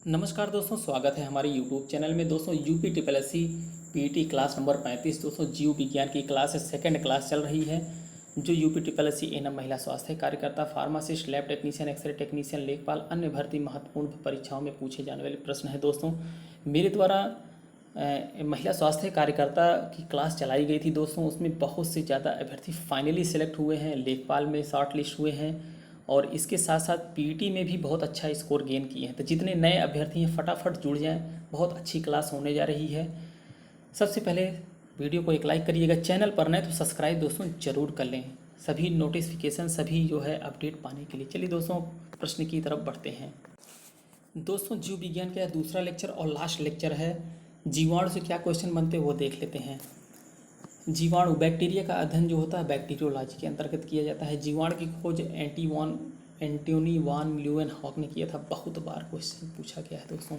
नमस्कार दोस्तों, स्वागत है हमारे यूट्यूब चैनल में। दोस्तों UP triple S C PET class number 35 दोस्तों जीव विज्ञान की क्लास है, सेकंड क्लास चल रही है। जो UP triple S C ANM महिला स्वास्थ्य कार्यकर्ता, pharmacist, lab technician, X ray technician, लेखपाल, अन्य भर्ती महत्वपूर्ण परीक्षाओं में पूछे जाने वाले प्रश्न है। दोस्तों मेरे द्वारा महिला स्वास्थ्य कार्यकर्ता की क्लास चलाई गई थी दोस्तों, उसमें बहुत से ज़्यादा अभ्यर्थी फाइनली सेलेक्ट हुए हैं, लेखपाल में शॉर्ट लिस्ट हुए हैं और इसके साथ साथ पीईटी में भी बहुत अच्छा स्कोर गेन किए हैं। तो जितने नए अभ्यर्थी हैं फटाफट जुड़ जाएं, बहुत अच्छी क्लास होने जा रही है। सबसे पहले वीडियो को एक लाइक करिएगा, चैनल पर नए तो सब्सक्राइब दोस्तों ज़रूर कर लें, सभी नोटिफिकेशन सभी जो है अपडेट पाने के लिए। चलिए दोस्तों प्रश्न की तरफ बढ़ते हैं। दोस्तों जीव विज्ञान का दूसरा लेक्चर और लास्ट लेक्चर है। जीवाणु से क्या क्वेश्चन बनते हैं वो देख लेते हैं। जीवाणु, बैक्टीरिया का अध्ययन जो होता है बैक्टीरियोलॉजी के अंतर्गत किया जाता है। जीवाणु की खोज एंटोनी वान ल्यूवेनहॉक ने किया था, बहुत बार क्वेश्चन पूछा गया है दोस्तों।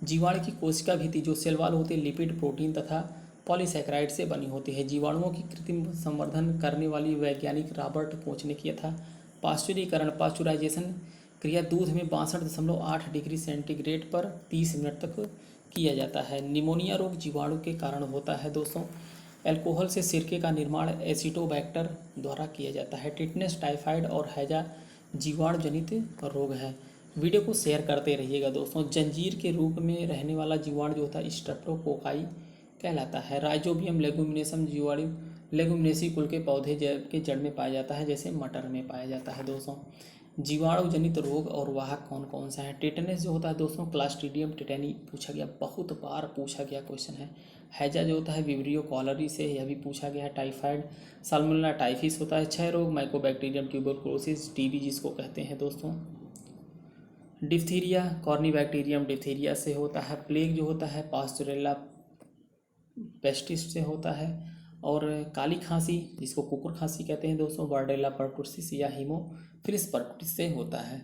जीवाणु की कोशिका भित्ति जो सेल वॉल होती है लिपिड, प्रोटीन तथा पॉलीसैकेराइड से बनी होती है। जीवाणुओं की कृत्रिम संवर्धन करने वाली वैज्ञानिक रॉबर्ट कोच ने किया था। पाश्चुराइजेशन क्रिया दूध में 62.8 डिग्री सेंटीग्रेड पर 30 मिनट तक किया जाता है। निमोनिया रोग जीवाणु के कारण होता है दोस्तों। अल्कोहल से सिरके का निर्माण एसिटोबैक्टर द्वारा किया जाता है। टिटनेस, टाइफाइड और हैजा जीवाणु जनित रोग है। वीडियो को शेयर करते रहिएगा दोस्तों। जंजीर के रूप में रहने वाला जीवाणु जो होता है स्ट्रेप्टोकोकाई कहलाता है। राइजोबियम लेगुमिनेसम जीवाणु लेगुमिनेसी कुल के पौधे के जड़ में पाया जाता है, जैसे मटर में पाया जाता है दोस्तों। जीवाणु जनित रोग और वाहक कौन कौन सा है। टेटनस जो होता है दोस्तों क्लास्ट्रीडियम टेटनी पूछा गया, बहुत बार पूछा गया क्वेश्चन है। हैजा जो होता है विब्रियो कॉलरी से, यह भी पूछा गया है। टाइफाइड, साल्मोनेला टाइफिस होता है। क्षय रोग माइकोबैक्टीरियम ट्यूबरकुलोसिस, टीबी जिसको कहते हैं दोस्तों। डिप्थीरिया कॉर्नीबैक्टीरियम डिप्थीरिया से होता है। प्लेग जो होता है पास्चुरेला पेस्टिस से होता है। और काली खांसी जिसको कुकुर खांसी कहते हैं दोस्तों, वार्डेला परटुसिस या हीमोफिलस परटुसिस से होता है।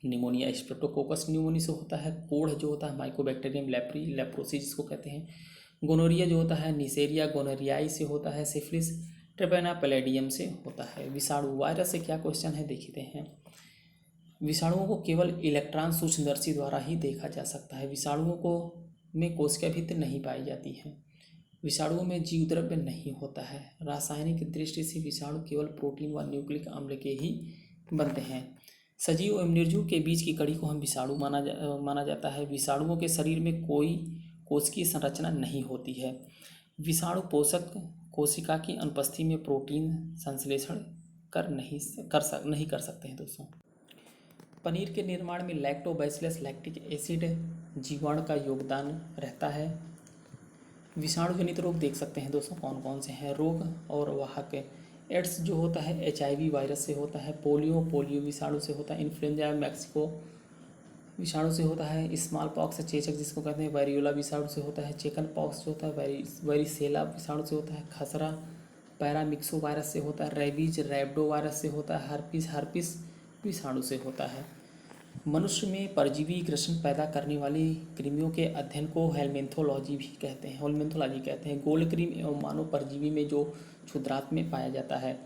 निमोनिया स्ट्रेप्टोकोकस न्यूमोनी से होता है। कोढ़ जो होता है माइकोबैक्टीरियम लेप्रोसी जिसको कहते हैं। गोनोरिया जो होता है निसेरिया गोनोरियाई से होता है। सिफिलिस ट्रेपेना पैलेडियम से होता है। विषाणु, वायरस से क्या क्वेश्चन है देखते हैं। विषाणुओं को केवल इलेक्ट्रॉन सूक्ष्मदर्शी द्वारा ही देखा जा सकता है। विषाणुओं को में कोशिका भित्ति नहीं पाई जाती है। विषाणुओं में जीव द्रव्य नहीं होता है। रासायनिक दृष्टि से विषाणु केवल प्रोटीन व न्यूक्लिक अम्ल के ही बनते हैं। सजीव एवं निर्जीव के बीच की कड़ी को हम विषाणु माना जाता है। विषाणुओं के शरीर में कोई कोशिकीय संरचना नहीं होती है। विषाणु पोषक कोशिका की अनुपस्थिति में प्रोटीन संश्लेषण नहीं कर सकते हैं दोस्तों। पनीर के निर्माण में लैक्टोबैसिलस लैक्टिक एसिड जीवाणु का योगदान रहता है। विषाणु जनित रोग देख सकते हैं दोस्तों कौन कौन से हैं। रोग और वाहक, एड्स जो होता है HIV वायरस से होता है। पोलियो विषाणु से होता है। इन्फ्लुएंजा मैक्सिको विषाणु से होता है। स्मॉल पॉक्स चेचक जिसको कहते हैं वायरियोला विषाणु से होता है। चिकन पॉक्स जो होता है वारिसेला विषाणु से होता है। खसरा पैरामिक्सो वायरस से होता है। रेबीज रैब्डो वायरस से होता है। हर्पिस विषाणु से होता है। मनुष्य में परजीवी ग्रसन पैदा करने वाली कृमियों के अध्ययन को हेलमिन्थोलॉजी कहते हैं। गोल्ड क्रीम एवं मानव परजीवी में जो क्षुद्रांत में पाया जाता है।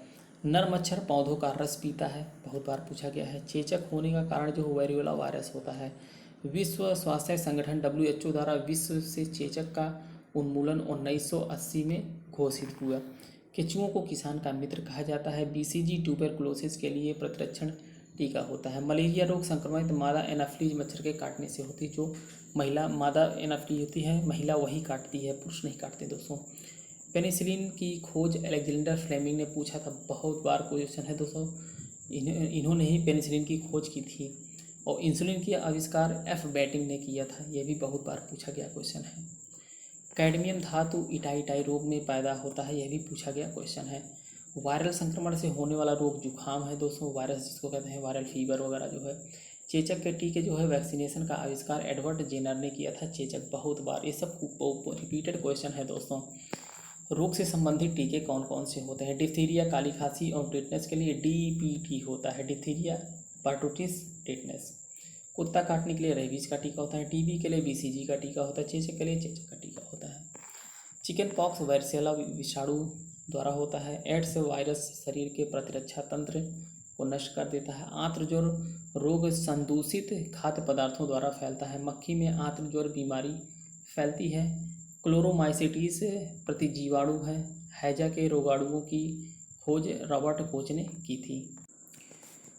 नर मच्छर पौधों का रस पीता है, बहुत बार पूछा गया है। चेचक होने का कारण जो वायरियोला वायरस होता है। विश्व स्वास्थ्य संगठन WHO द्वारा विश्व से चेचक का उन्मूलन 1980 में घोषित हुआ। केंचुओं को किसान का मित्र कहा जाता है। BCG ट्यूबरकुलोसिस के लिए प्रतिरक्षण टीका होता है। मलेरिया रोग संक्रमित मादा एनाफ्लीज मच्छर के काटने से होती है। जो महिला मादा एनाफ्लीज होती है महिला वही काटती है, पुरुष नहीं काटते दोस्तों। पेनिसिलिन की खोज अलेक्जेंडर फ्लेमिंग ने पूछा था, बहुत बार क्वेश्चन है दोस्तों। इन्होंने ही पेनिसिलिन की खोज की थी। और इंसुलिन की आविष्कार F बैटिंग ने किया था, यह भी बहुत बार पूछा गया क्वेश्चन है। कैडमियम धातु इटाई रोग में पैदा होता है, यह भी पूछा गया क्वेश्चन है। वायरल संक्रमण से होने वाला रोग जुखाम है दोस्तों, वायरस जिसको कहते हैं वायरल फीवर वगैरह जो है। चेचक के टीके जो है वैक्सीनेशन का आविष्कार एडवर्ड जेनर ने किया था। चेचक बहुत बार, ये सब रिपीटेड क्वेश्चन है दोस्तों। रोग से संबंधित टीके कौन कौन से होते हैं। डिप्थीरिया काली खांसी और टिटनेस के लिए DPT होता है, डिप्थीरिया परटुसिस टिटनेस। कुत्ता काटने के लिए रेबीज का टीका होता है। TB के लिए BCG का टीका होता है। चेचक के लिए चेचक का टीका होता है। चिकन पॉक्स वारिसेला विषाणु द्वारा होता है। एड्स वायरस शरीर के प्रतिरक्षा तंत्र को नष्ट कर देता है। आंत्रजोर रोग संदूषित खाद्य पदार्थों द्वारा फैलता है। मक्खी में आंत्र ज्वर बीमारी फैलती है। क्लोरोमाइसिटिस प्रतिजीवाणु है। हैजा के रोगाणुओं की खोज रॉबर्ट कोच ने की थी।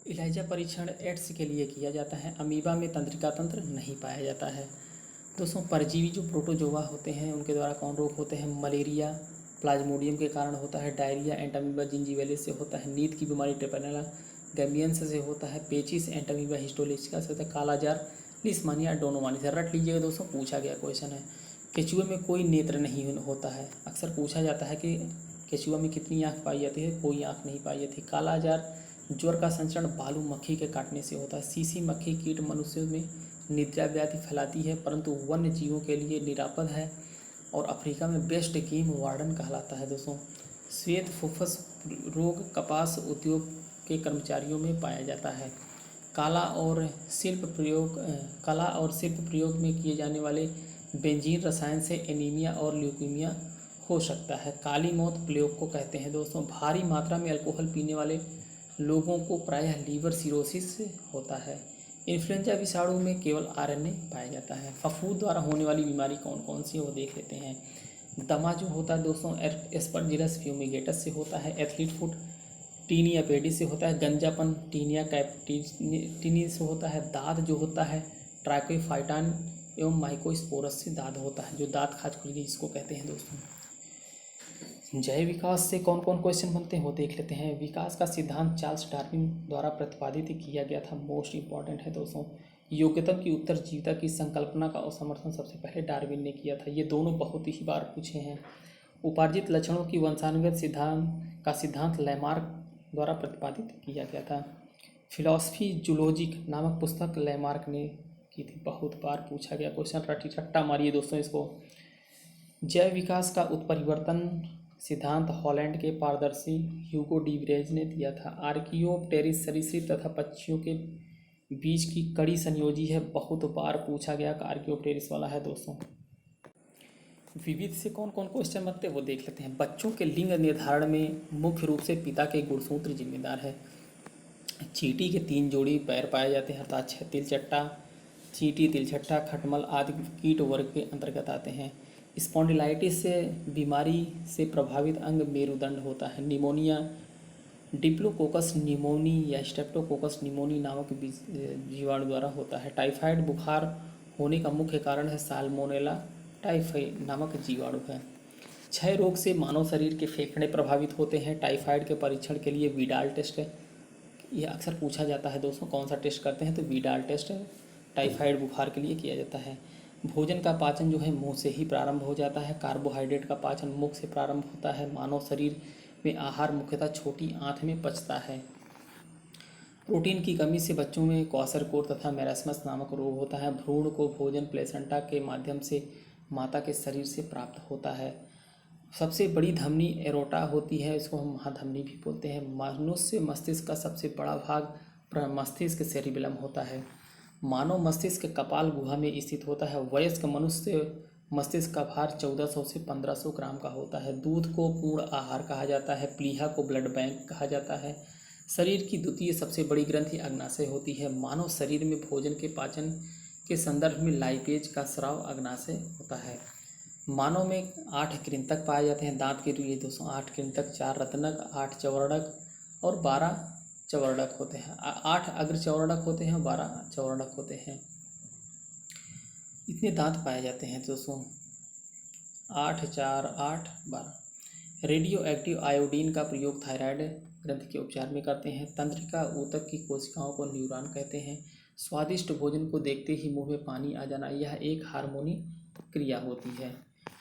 इलाइजा परीक्षण एड्स के लिए किया जाता है। अमीबा में तंत्रिका तंत्र नहीं पाया जाता है। दोस्तों, परजीवी जो प्रोटोजोआ होते हैं उनके द्वारा कौन रोग होते हैं? मलेरिया प्लाज्मोडियम के कारण होता है। डायरिया एंटामीबा जिंजीविलिस से होता है। नींद की बीमारी ट्रेपैनेला गैम्बियंस से होता है। पेचिस एंटामीबा हिस्टोलिस्टिका से होता है। कालाजार लिस्मानिया डोनोमानी से। रट लीजिएगा दोस्तों, पूछा गया क्वेश्चन है। केचुए में कोई नेत्र नहीं होता है। अक्सर पूछा जाता है कि केचुआ में कितनी आँख पाई जाती है? कोई आँख नहीं पाई जाती। कालाजार ज्वर का संचरण बालू मक्खी के काटने से होता है। सीसी मक्खी कीट मनुष्यों में निद्रा व्याधि फैलाती है परंतु वन्य जीवों के लिए निरापद है और अफ्रीका में बेस्ट गेम वार्डन कहलाता है। दोस्तों, श्वेत फुफ्फुस रोग कपास उद्योग के कर्मचारियों में पाया जाता है। कला और शिल्प प्रयोग में किए जाने वाले बेंजीन रसायन से एनीमिया और ल्यूकीमिया हो सकता है। काली मौत प्रयोग को कहते हैं। दोस्तों, भारी मात्रा में अल्कोहल पीने वाले लोगों को प्रायः लीवर सिरोसिस होता है। इन्फ्लुएंजा विषाणु में केवल आरएनए पाया जाता है। फफूंद द्वारा होने वाली बीमारी कौन कौन सी है वो देख लेते हैं। दमा जो होता है दोस्तों एस्परजिलस फ्यूमिगेटस से होता है। एथलीट फुट टीनिया पेडिस से होता है। गंजापन टीनिया कैप्टिनी से होता है। दाद जो होता है ट्राइकोफाइटान एवं माइकोस्पोरस से दाद होता है, जो दांत खाज खुजली जिसको कहते हैं। दोस्तों, जय विकास से कौन कौन क्वेश्चन बनते हैं वो देख लेते हैं। विकास का सिद्धांत चार्ल्स डार्विन द्वारा प्रतिपादित किया गया था, मोस्ट इंपॉर्टेंट है दोस्तों। योग्यतम की उत्तरजीविता की संकल्पना का समर्थन सबसे पहले डार्विन ने किया था। ये दोनों बहुत ही बार पूछे हैं। उपार्जित लक्षणों की वंशानुगत सिद्धांत लैमार्क द्वारा प्रतिपादित किया गया था। फिलॉसफी जूलॉजिक नामक पुस्तक लैमार्क ने की थी, बहुत बार पूछा गया क्वेश्चन, रट्टा मारिए दोस्तों इसको। जैव विकास का उत्परिवर्तन सिद्धांत हॉलैंड के पारदर्शी ह्यूगो डीब्रेज ने दिया था। आर्कियोप्टेरिस सरीसृप तथा पक्षियों के बीच की कड़ी संयोजी है, बहुत बार पूछा गया आर्कियोप्टेरिस वाला है। दोस्तों, विविध से कौन कौन क्वेश्चन बनते हैं वो देख लेते हैं। बच्चों के लिंग निर्धारण में मुख्य रूप से पिता के गुणसूत्र जिम्मेदार है। चींटी के 3 जोड़ी पैर पाए जाते हैं, अर्थात तिलचट्टा, चींटी, तिलचट्टा, खटमल आदि कीट वर्ग के अंतर्गत आते हैं। स्पॉन्डिलाइटिस से बीमारी से प्रभावित अंग मेरुदंड होता है। निमोनिया डिप्लोकोकस निमोनी या स्ट्रेप्टोकोकस निमोनी नामक जीवाणु द्वारा होता है। टाइफाइड बुखार होने का मुख्य कारण है साल्मोनेला टाइफाई नामक जीवाणु है। क्षय रोग से मानव शरीर के फेफड़े प्रभावित होते हैं। टाइफाइड के परीक्षण के लिए वीडाल टेस्ट ये अक्सर पूछा जाता है दोस्तों, कौन सा टेस्ट करते हैं? तो वीडाल टेस्ट टाइफाइड बुखार के लिए किया जाता है। भोजन का पाचन जो है मुंह से ही प्रारंभ हो जाता है। कार्बोहाइड्रेट का पाचन मुख से प्रारंभ होता है। मानव शरीर में आहार मुख्यतः छोटी आंत में पचता है। प्रोटीन की कमी से बच्चों में क्वाशरकोर तथा मैरास्मस नामक रोग होता है। भ्रूण को भोजन प्लेसेंटा के माध्यम से माता के शरीर से प्राप्त होता है। सबसे बड़ी धमनी एरोटा होती है, इसको हम महाधमनी भी बोलते हैं। मनुष्य मस्तिष्क का सबसे बड़ा भाग मस्तिष्क सेरिबेलम होता है। मानव मस्तिष्क कपाल गुहा में स्थित होता है। वयस्क मनुष्य मस्तिष्क का भार 1400 से 1500 ग्राम का होता है। दूध को पूर्ण आहार कहा जाता है। प्लीहा को ब्लड बैंक कहा जाता है। शरीर की द्वितीय सबसे बड़ी ग्रंथि अग्नाशय होती है। मानव शरीर में भोजन के पाचन के संदर्भ में लाइपेज का स्राव अग्नाशय होता है। मानव में 8 कृंतक पाए जाते हैं। दांत के लिए 208 कृंतक, 4 रत्नक, 8 चौवर्णक और 12 चौवर्णक होते हैं। 8 अग्र चौवर्णक होते हैं, 12 चौवर्णक होते हैं। इतने दांत पाए जाते हैं दोस्तों, 8, 4, 8, 12। रेडियो एक्टिव आयोडीन का प्रयोग थायराइड ग्रंथि के उपचार में करते हैं। तंत्रिका ऊतक की कोशिकाओं को न्यूरॉन कहते हैं। स्वादिष्ट भोजन को देखते ही मुंह में पानी आ जाना, यह एक हार्मोनी क्रिया होती है।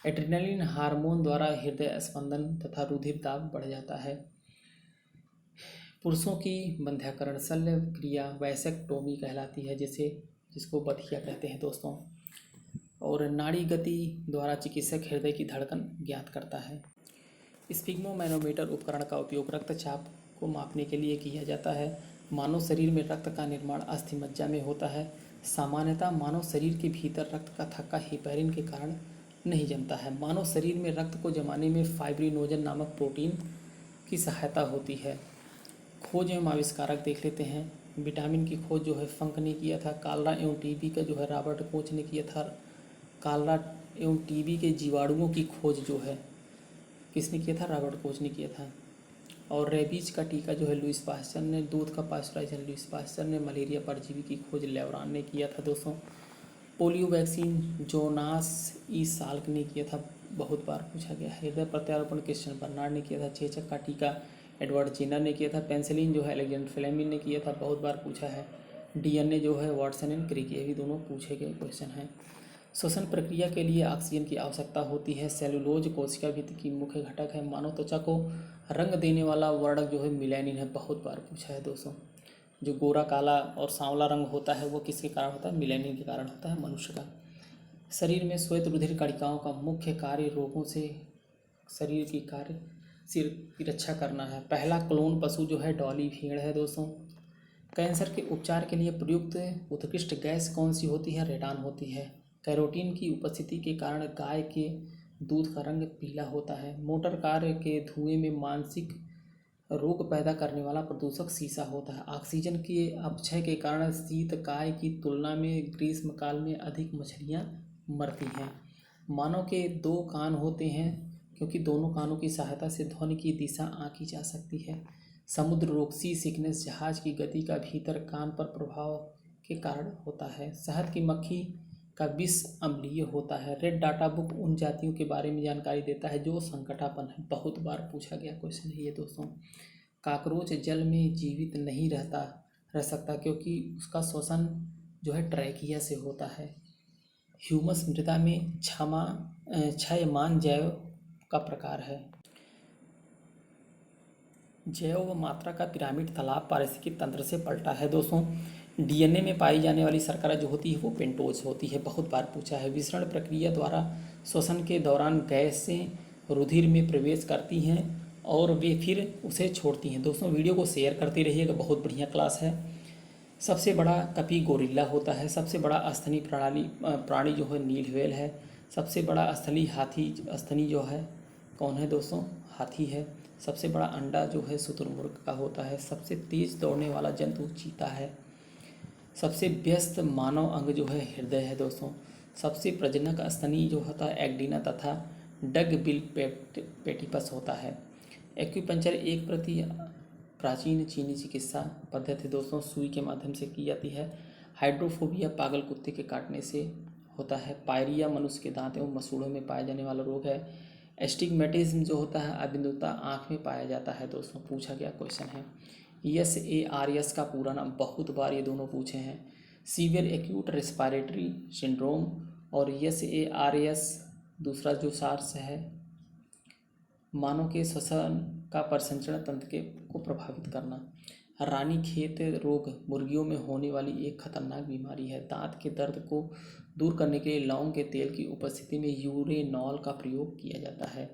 एड्रेनलिन हार्मोन द्वारा हृदय स्पंदन तथा रुधिर दाब बढ़ जाता है। पुरुषों की बंध्याकरण शल्य क्रिया वैसेक्टोमी कहलाती है, जिसको बधिया कहते हैं दोस्तों। और नाड़ी गति द्वारा चिकित्सक हृदय की धड़कन ज्ञात करता है। स्पिग्मोमैनोमीटर उपकरण का उपयोग रक्तचाप को मापने के लिए किया जाता है। मानव शरीर में रक्त का निर्माण अस्थि मज्जा में होता है। सामान्यतः मानव शरीर के भीतर रक्त का थक्का हेपेरिन के कारण नहीं जमता है। मानव शरीर में रक्त को जमाने में फाइब्रिनोजन नामक प्रोटीन की सहायता होती है। खोज एवं आविष्कारक देख लेते हैं। विटामिन की खोज जो है फंक ने किया था। कालरा एवं टीबी का जो है रॉबर्ट कोच ने किया था। कालरा एवं टीबी के जीवाणुओं की खोज जो है किसने किया था? रॉबर्ट कोच ने किया था। और रेबीज का टीका जो है लुइस पास्चर ने, दूध का पास्चराइजेशन लुइस पास्चर ने, मलेरिया परजीवी की खोज लेवरान ने किया था दोस्तों। पोलियो वैक्सीन जोनास ई साल्क ने किया था, बहुत बार पूछा गया है। हृदय प्रत्यारोपण क्रिश्चियन बर्नार्ड ने किया था। चेचक का टीका एडवर्ड जेनर ने किया था। पेंसिलिन जो है अलेक्जेंडर फ्लेमिंग ने किया था, बहुत बार पूछा है। डीएनए जो है वाटसन एंड क्रिक, ये भी दोनों पूछे गए क्वेश्चन हैं। श्वसन प्रक्रिया के लिए ऑक्सीजन की आवश्यकता होती है। सेलुलोज कोशिका भित्ति की मुख्य घटक है। मानव त्वचा को रंग देने वाला वर्णक जो है मिलेनिन है, बहुत बार पूछा है दोस्तों। जो गोरा काला और सांवला रंग होता है वो किसके कारण होता है? मिलेनिन के कारण होता है मनुष्य का। शरीर में श्वेत रुधिर कणिकाओं का मुख्य कार्य रोगों से शरीर की कार्य सिर की रक्षा करना है। पहला क्लोन पशु जो है डॉली भेड़ है दोस्तों। कैंसर के उपचार के लिए प्रयुक्त उत्कृष्ट गैस कौन सी होती है? रेडान होती है। कैरोटीन की उपस्थिति के कारण गाय के दूध का रंग पीला होता है। मोटर कार के धुएं में मानसिक रोग पैदा करने वाला प्रदूषक सीसा होता है। ऑक्सीजन के अपक्षय के कारण शीतकाय की तुलना में ग्रीष्मकाल में अधिक मछलियाँ मरती हैं। मानव के 2 कान होते हैं क्योंकि दोनों कानों की सहायता से ध्वनि की दिशा आंकी जा सकती है। समुद्र रोग सी सिकनेस जहाज की गति का भीतर कान पर प्रभाव के कारण होता है। शहद की मक्खी का विष अम्लीय होता है। रेड डाटा बुक उन जातियों के बारे में जानकारी देता है जो संकटापन्न है, बहुत बार पूछा गया क्वेश्चन है ये दोस्तों। काकरोच जल में जीवित नहीं रह सकता क्योंकि उसका श्वसन जो है ट्रैकिया से होता है। ह्यूमस मृदा में क्षयमान जैव का प्रकार है। जैव मात्रा का पिरामिड तालाब पारिस्थितिकी तंत्र से पलटा है दोस्तों। डीएनए में पाई जाने वाली शर्करा जो होती है वो पेंटोज होती है, बहुत बार पूछा है। विसरण प्रक्रिया द्वारा श्वसन के दौरान गैसें रुधिर में प्रवेश करती हैं और वे फिर उसे छोड़ती हैं। दोस्तों वीडियो को शेयर करते रहिएगा, बहुत बढ़िया क्लास है। सबसे बड़ा कपी गोरिल्ला होता है। सबसे बड़ा स्तनी प्राणी जो है नील व्हेल है। सबसे बड़ा स्तनी जो है कौन है दोस्तों? हाथी है। सबसे बड़ा अंडा जो है शुतुरमुर्ग का होता है। सबसे तेज दौड़ने वाला जंतु चीता है। सबसे व्यस्त मानव अंग जो है हृदय है दोस्तों। सबसे प्रजनक स्तनी जो होता है एक्डिना तथा डग बिल पेटिपस होता है। एक्यूपंक्चर एक प्रति प्राचीन चीनी चिकित्सा पद्धति दोस्तों, सुई के माध्यम से की जाती है। हाइड्रोफोबिया पागल कुत्ते के काटने से होता है। पायरिया मनुष्य के दांत एवं मसूड़ों में पाया जाने वाला रोग है। एस्टिग्मेटिज्म जो होता है अबिंदुता आँख में पाया जाता है दोस्तों, पूछा गया क्वेश्चन है। SARS का पूरा नाम, बहुत बार ये दोनों पूछे हैं। सीवियर एक्यूट रेस्पिरेटरी सिंड्रोम और SARS दूसरा जो सार्स है मानव के श्वसन का प्रसंचरण तंत्र को प्रभावित करना। रानीखेत रोग मुर्गियों में होने वाली एक खतरनाक बीमारी है। दांत के दर्द को दूर करने के लिए लौंग के तेल की उपस्थिति में यूरेनॉल का प्रयोग किया जाता है।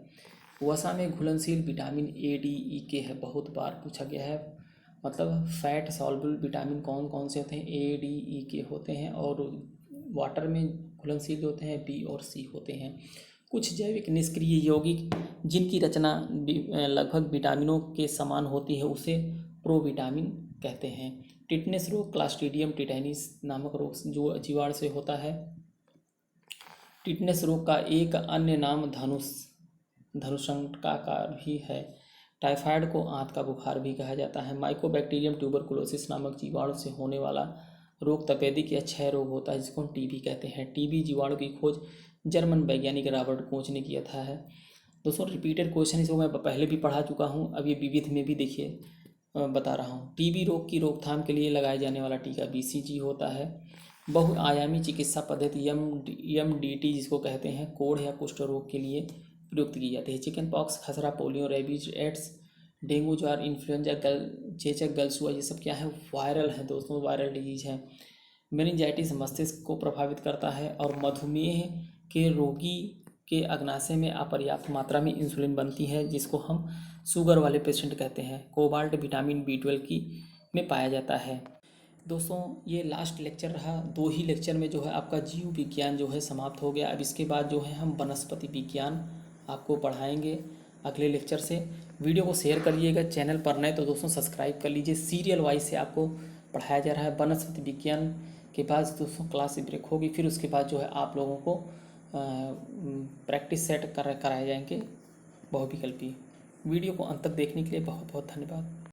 वसा में घुलनशील विटामिन ADE है, बहुत बार पूछा गया है। मतलब फैट सॉल्युबल विटामिन कौन कौन से होते हैं? ADE होते हैं। और वाटर में घुलनशील होते हैं B और C होते हैं। कुछ जैविक निष्क्रिय यौगिक जिनकी रचना लगभग विटामिनों के समान होती है उसे प्रोविटामिन कहते हैं। टिटनेस रोग क्लास्ट्रीडियम टिटेनिस नामक रोग जो जीवाणु से होता है। टिटनेस रोग का एक अन्य नाम धनुषंकाकार भी है। टाइफाइड को आंत का बुखार भी कहा जाता है। माइकोबैक्टीरियम ट्यूबरकुलोसिस नामक जीवाणु से होने वाला रोग तपेदिक या क्षय रोग होता है जिसको हम टीबी कहते हैं। टीबी जीवाणु की खोज जर्मन वैज्ञानिक रॉबर्ट कोच ने किया था है। दोस्तों रिपीटेड क्वेश्चन इसको मैं पहले भी पढ़ा चुका हूँ, अब ये विविध में भी देखिए बता रहा हूँ। टीबी रोग की रोकथाम के लिए लगाया जाने वाला टीका BCG होता है। बहुआयामी चिकित्सा पद्धति MDT जिसको कहते हैं कोढ़ या कुष्ठ रोग के लिए प्रयुक्त की जाती है। चिकन पॉक्स, खसरा, पोलियो, रेबीज, एड्स, डेंगू, ज्वार, इन्फ्लुएंजा, चेचक, गलसुआ, ये सब क्या है? वायरल है दोस्तों, वायरल डिजीज है। मेनिंजाइटिस मस्तिष्क को प्रभावित करता है। और मधुमेह के रोगी के अग्नाशय में अपर्याप्त मात्रा में इंसुलिन बनती है जिसको हम शुगर वाले पेशेंट कहते हैं। कोबाल्ट विटामिन B12 में पाया जाता है। दोस्तों ये लास्ट लेक्चर रहा। 2 ही लेक्चर में जो है आपका जीव विज्ञान जो है समाप्त हो गया। अब इसके बाद जो है हम वनस्पति विज्ञान आपको पढ़ाएंगे अगले लेक्चर से। वीडियो को शेयर करिएगा। चैनल पर नए तो दोस्तों सब्सक्राइब कर लीजिए। सीरियल वाइज से आपको पढ़ाया जा रहा है। वनस्पति विज्ञान के बाद दोस्तों क्लास ब्रेक होगी, फिर उसके बाद जो है आप लोगों को प्रैक्टिस सेट कराए जाएंगे बहुविकल्पी। वीडियो को अंत तक देखने के लिए बहुत बहुत धन्यवाद।